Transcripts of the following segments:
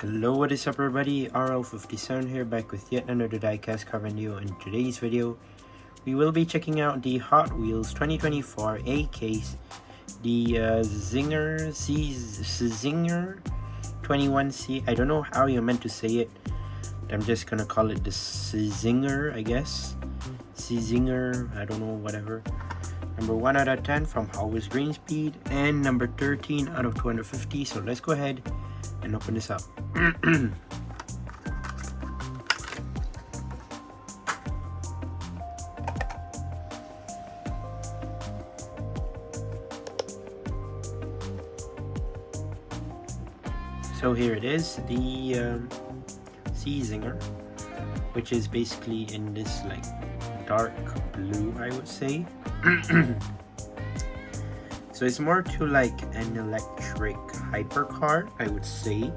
Hello, what is up everybody, RL57 here, back with yet another diecast car video. In today's video, we will be checking out the Hot Wheels 2024 A case, the Czinger 21C. I don't know how you're meant to say it, but I'm just gonna call it the Czinger, I guess. Czinger, I don't know, whatever. Number 1 out of 10 from Hotwheels Green Speed, and number 13 out of 250. So let's go ahead and open this up. So here it is, the Czinger, which is basically in this like dark blue, I would say. So it's more to like an electric hypercar, I would say.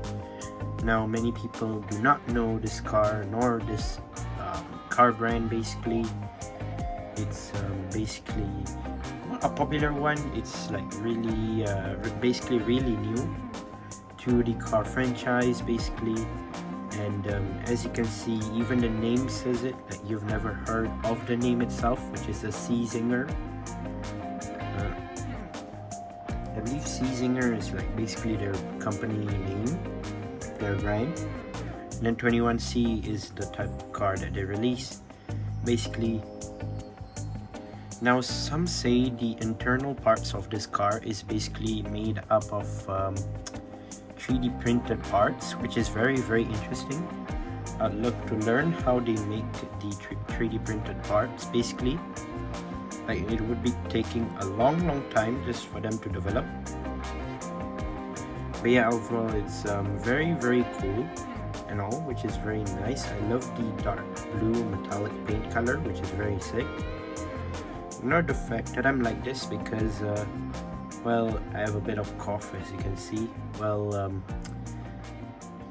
Now many people do not know this car nor this car brand. Basically it's basically a popular one. It's like really basically really new to the car franchise basically. And as you can see, even the name says it, that you've never heard of the name itself, which is a Czinger. I believe Czinger is like basically their company name, their brand. And then 21C is the type of car that they release basically. Now some say the internal parts of this car is basically made up of 3D printed parts, which is very interesting. I'd look to learn how they make the 3D printed parts basically. Like it would be taking a long time just for them to develop. But yeah, overall it's very cool and all, which is very nice. I love the dark blue metallic paint color, which is very sick. Ignore the fact that I'm like this because well, I have a bit of cough, as you can see. Well,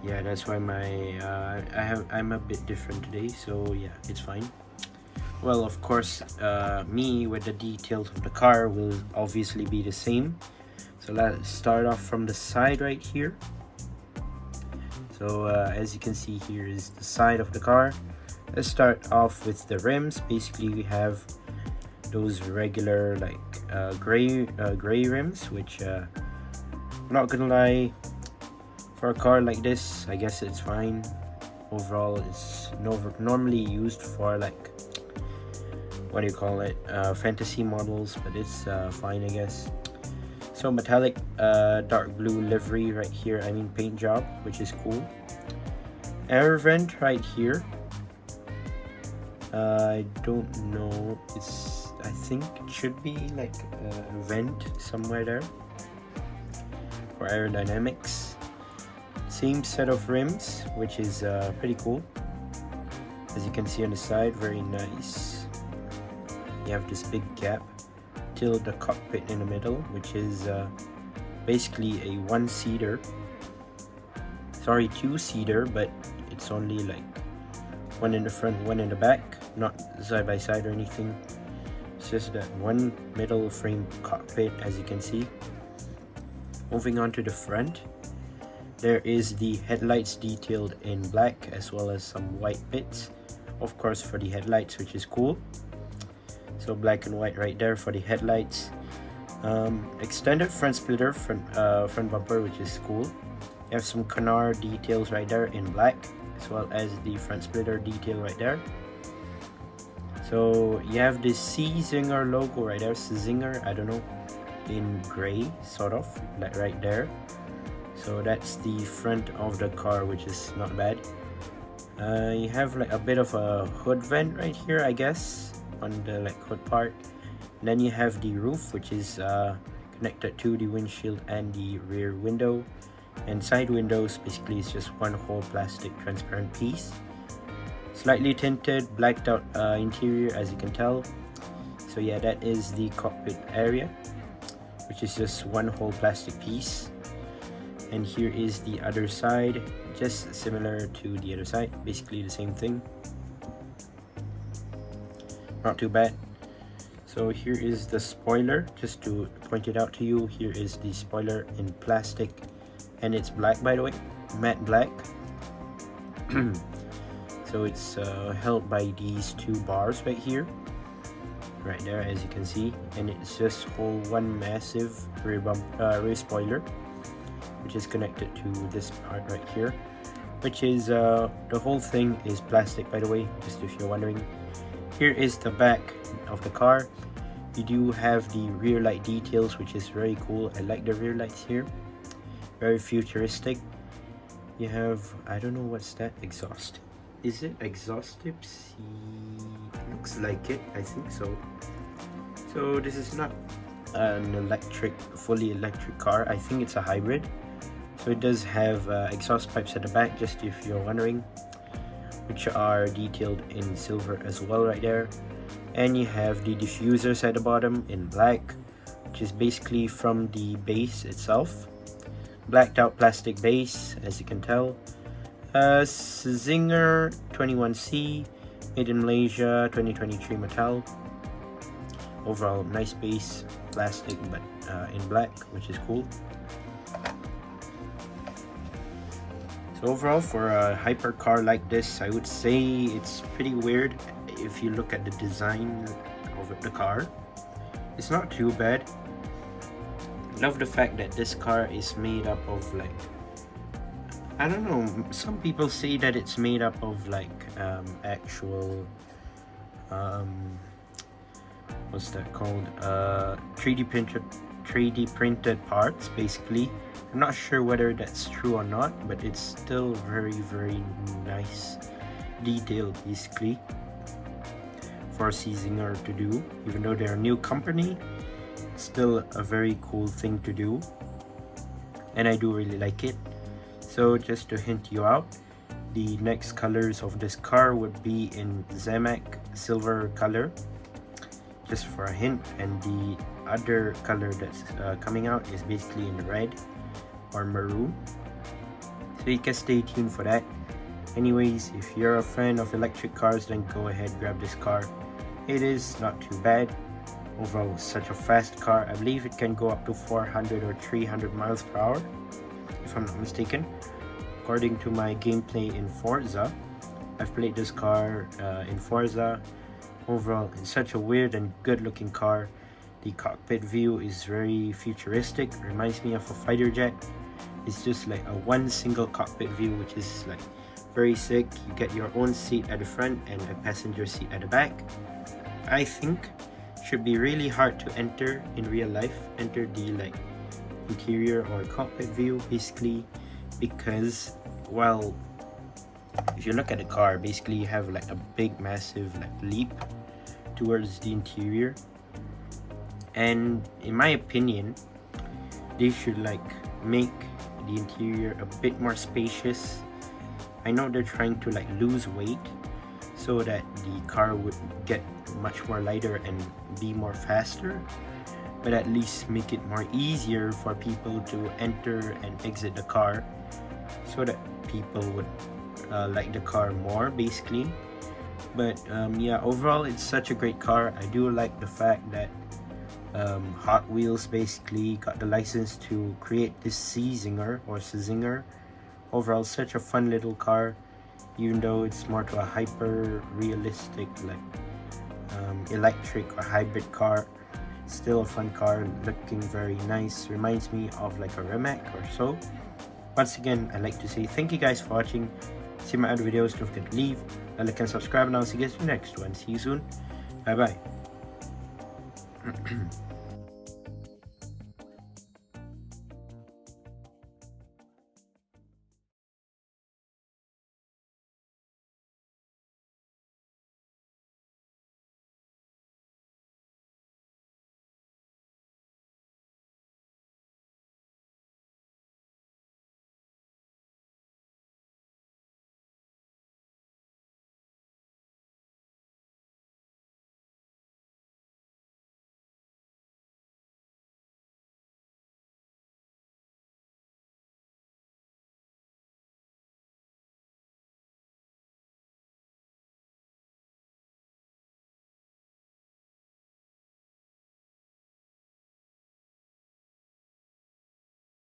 yeah, that's why my I'm a bit different today, so yeah, it's fine. Well, of course, me with the details of the car will obviously be the same. So let's start off from the side right here. So as you can see, here is the side of the car. Let's start off with the rims. Basically, we have those regular like gray rims, which I'm not gonna lie, for a car like this, I guess it's fine. Overall, it's normally used for like, what do you call it, fantasy models, but it's fine, I guess. So metallic dark blue livery right here, I mean paint job, which is cool. Air vent right here. I don't know, I think it should be like a vent somewhere there for aerodynamics. Same set of rims, which is pretty cool. As you can see on the side, very nice. You have this big gap till the cockpit in the middle, which is basically a two-seater, but it's only like one in the front, one in the back, not side by side or anything. It's just that one middle frame cockpit, as you can see. Moving on to the front, there is the headlights detailed in black, as well as some white bits, of course, for the headlights, which is cool. So black and white right there for the headlights. Extended front splitter, front bumper, which is cool. You have some canard details right there in black, as well as the front splitter detail right there. So you have this Czinger logo right there, Czinger, I don't know, in gray, sort of, like right there. So that's the front of the car, which is not bad. You have like a bit of a hood vent right here, I guess, on the like hood part. And then you have the roof, which is connected to the windshield and the rear window. And side windows, basically it's just one whole plastic transparent piece. Slightly tinted, blacked out interior, as you can tell. So yeah, that is the cockpit area, which is just one whole plastic piece. And here is the other side, just similar to the other side, basically the same thing. Not too bad. So here is the spoiler, just to point it out to you. Here is the spoiler in plastic, and it's black, by the way, matte black. So it's held by these two bars right here, right there, as you can see, and it's just whole one massive rear spoiler, which is connected to this part right here, which is the whole thing is plastic, by the way, just if you're wondering. Here is the back of the car. You do have the rear light details, which is very cool. I like the rear lights here, very futuristic. You have, I don't know what's that, exhaust. Is it exhaust tips? Looks like it, I think so. So this is not an fully electric car. I think it's a hybrid. So it does have exhaust pipes at the back, just if you're wondering, which are detailed in silver as well right there. And you have the diffusers at the bottom in black, which is basically from the base itself. Blacked out plastic base, as you can tell. Czinger 21C, made in Malaysia, 2023 metal. Overall nice base, plastic, but in black, which is cool. So overall, for a hypercar like this, I would say it's pretty weird if you look at the design of the car. It's not too bad. Love the fact that this car is made up of, like, I don't know, some people say that it's made up of like actual what's that called, 3D printed parts, basically. I'm not sure whether that's true or not, but it's still very nice detail, basically, for Czinger to do. Even though they're a new company, it's still a very cool thing to do, and I do really like it. So just to hint you out, the next colors of this car would be in Zamac silver color, just for a hint, and the other color that's coming out is basically in red or maroon, so you can stay tuned for that. Anyways, if you're a fan of electric cars, then go ahead, grab this car. It is not too bad. Overall, such a fast car. I believe it can go up to 400 or 300 miles per hour, if I'm not mistaken, according to my gameplay in Forza. I've played this car in Forza. Overall, it's such a weird and good looking car. The cockpit view is very futuristic, reminds me of a fighter jet. It's just like a one single cockpit view, which is like very sick. You get your own seat at the front and a passenger seat at the back. I think should be really hard to enter in real life, enter the like interior or cockpit view, basically, because, well, if you look at the car, basically you have like a big massive like leap towards the interior, and in my opinion they should like make the interior a bit more spacious. I know they're trying to like lose weight so that the car would get much more lighter and be more faster, but at least make it more easier for people to enter and exit the car, so that people would like the car more, basically. But yeah, overall it's such a great car. I do like the fact that Hot Wheels basically got the license to create this Czinger or Czinger. Overall, such a fun little car, even though it's more to a hyper realistic like electric or hybrid car. Still a fun car, looking very nice. Reminds me of like a Rimac or so. Once again, I'd like to say thank you guys for watching. See my other videos, don't forget to leave a like and subscribe, and I'll see you guys in the next one. See you soon. Bye bye.